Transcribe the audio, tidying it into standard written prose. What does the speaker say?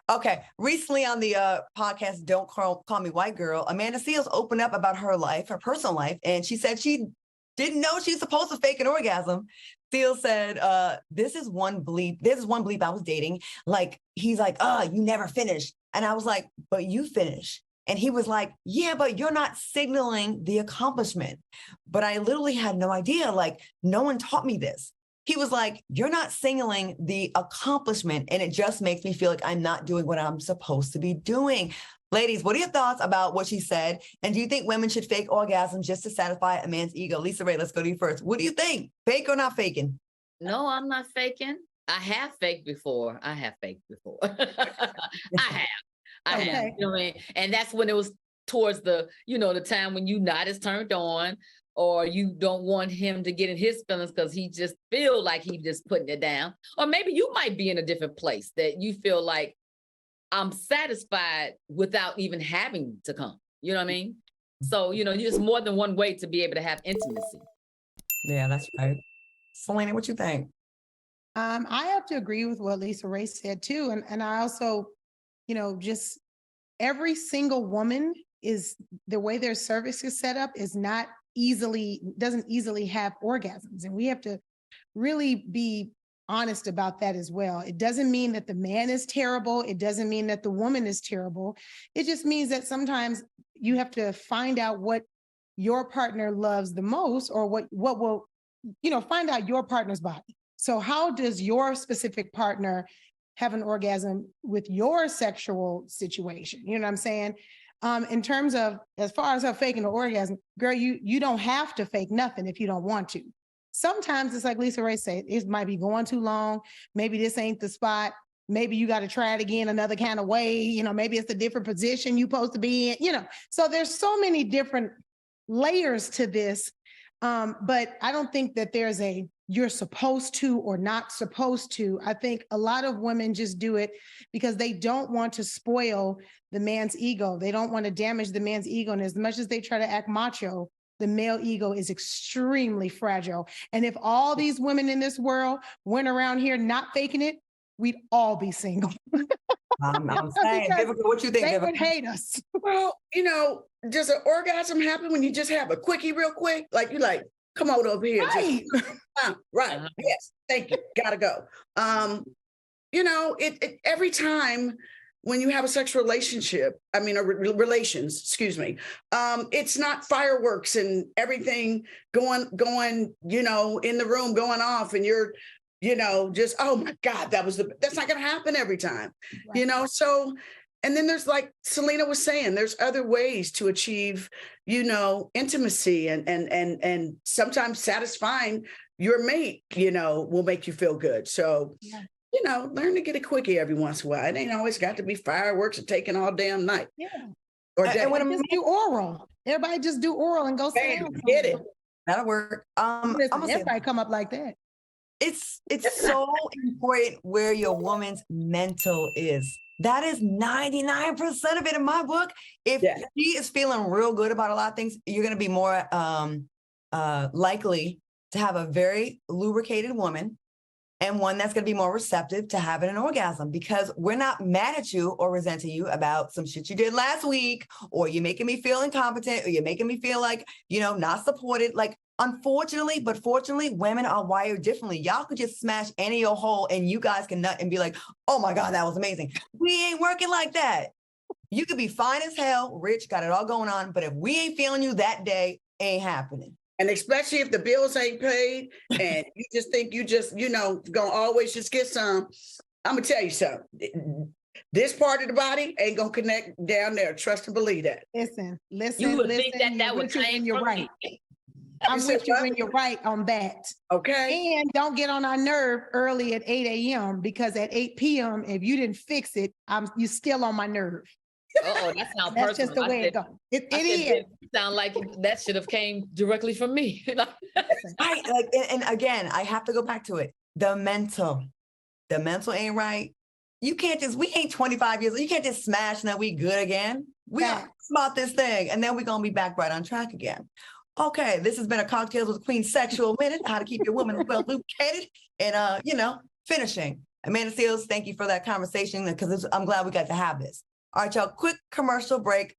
Okay. Recently on the podcast, Don't Call Me White Girl, Amanda Seales opened up about her life, her personal life, and she said she didn't know she was supposed to fake an orgasm. Seales said, this is one bleep I was dating. Like, he's like, you never finished. And I was like, but you finish. And he was like, yeah, but you're not signaling the accomplishment. But I literally had no idea. Like, no one taught me this. He was like, you're not signaling the accomplishment, and it just makes me feel like I'm not doing what I'm supposed to be doing. Ladies, what are your thoughts about what she said? And do you think women should fake orgasms just to satisfy a man's ego? Lisa Ray, let's go to you first. What do you think? Fake or not faking? No, I'm not faking. I have faked before. I have. I have. You know what I mean? And that's when it was towards the, the time when you not as turned on, or you don't want him to get in his feelings because he just feel like he just putting it down. Or maybe you might be in a different place that you feel like I'm satisfied without even having to come. You know what I mean? So, there's more than one way to be able to have intimacy. Yeah, that's right. Selena, what you think? I have to agree with what Lisa Ray said too. And I also, just every single woman is, the way their cervix is set up is doesn't easily have orgasms. And we have to really be honest about that as well. It doesn't mean that the man is terrible. It doesn't mean that the woman is terrible. It just means that sometimes you have to find out what your partner loves the most, or what will, find out your partner's body. So how does your specific partner have an orgasm with your sexual situation? You know what I'm saying? In terms of, as far as her faking the orgasm, girl, you don't have to fake nothing if you don't want to. Sometimes it's like Lisa Ray said, it might be going too long. Maybe this ain't the spot. Maybe you got to try it again another kind of way. Maybe it's a different position you're supposed to be in, So there's so many different layers to this. But I don't think that there's you're supposed to or not supposed to. I think a lot of women just do it because they don't want to spoil the man's ego. They don't want to damage the man's ego. And as much as they try to act macho, the male ego is extremely fragile. And if all these women in this world went around here not faking it, we'd all be single. I'm saying, Vivica, what you think? They Vivica? would hate us. Well, does an orgasm happen when you just have a quickie real quick? Like you come on over here. Right. Right. Yes. Thank you. Gotta go. It every time when you have a sexual relationship, relations, excuse me, it's not fireworks and everything going, in the room going off, and you're, just, oh my God, that's not going to happen every time, right. So, and then there's, like Selena was saying, there's other ways to achieve, intimacy and sometimes satisfying your mate, will make you feel good. So, yeah. Learn to get a quickie every once in a while. It ain't always got to be fireworks and taking all damn night. Yeah. Or and when just do oral. Everybody just do oral and go sit down. Get it. That'll work. Everybody come up like that. It's so important where your woman's mental is. That is 99% of it in my book. If she is feeling real good about a lot of things, you're going to be more likely to have a very lubricated woman, and one that's going to be more receptive to having an orgasm, because we're not mad at you or resenting you about some shit you did last week, or you're making me feel incompetent, or you're making me feel like, not supported. Like, unfortunately, but fortunately, women are wired differently. Y'all could just smash any old hole and you guys can nut and be like, oh my God, that was amazing. We ain't working like that. You could be fine as hell, rich, got it all going on, but if we ain't feeling you that day, ain't happening. And especially if the bills ain't paid and you just think gonna always just get some, I'm gonna tell you something. This part of the body ain't gonna connect down there. Trust and believe that. Listen. You would think that would change. You're right. I'm with you when you're right on that. Okay. And don't get on our nerve early at 8 a.m. because at 8 p.m., if you didn't fix it, you're still on my nerve. Oh, that sounds personal. That's just the way it goes. It is. Sound like that should have came directly from me. Right. And again, I have to go back to it. The mental ain't right. We ain't 25 years old. You can't just smash and then we good again. We are about this thing. And then we're going to be back right on track again. Okay. This has been a Cocktails with Queen Sexual Minute. How to keep your woman well lubricated and, finishing. Amanda Seals, thank you for that conversation because I'm glad we got to have this. All right, y'all, quick commercial break.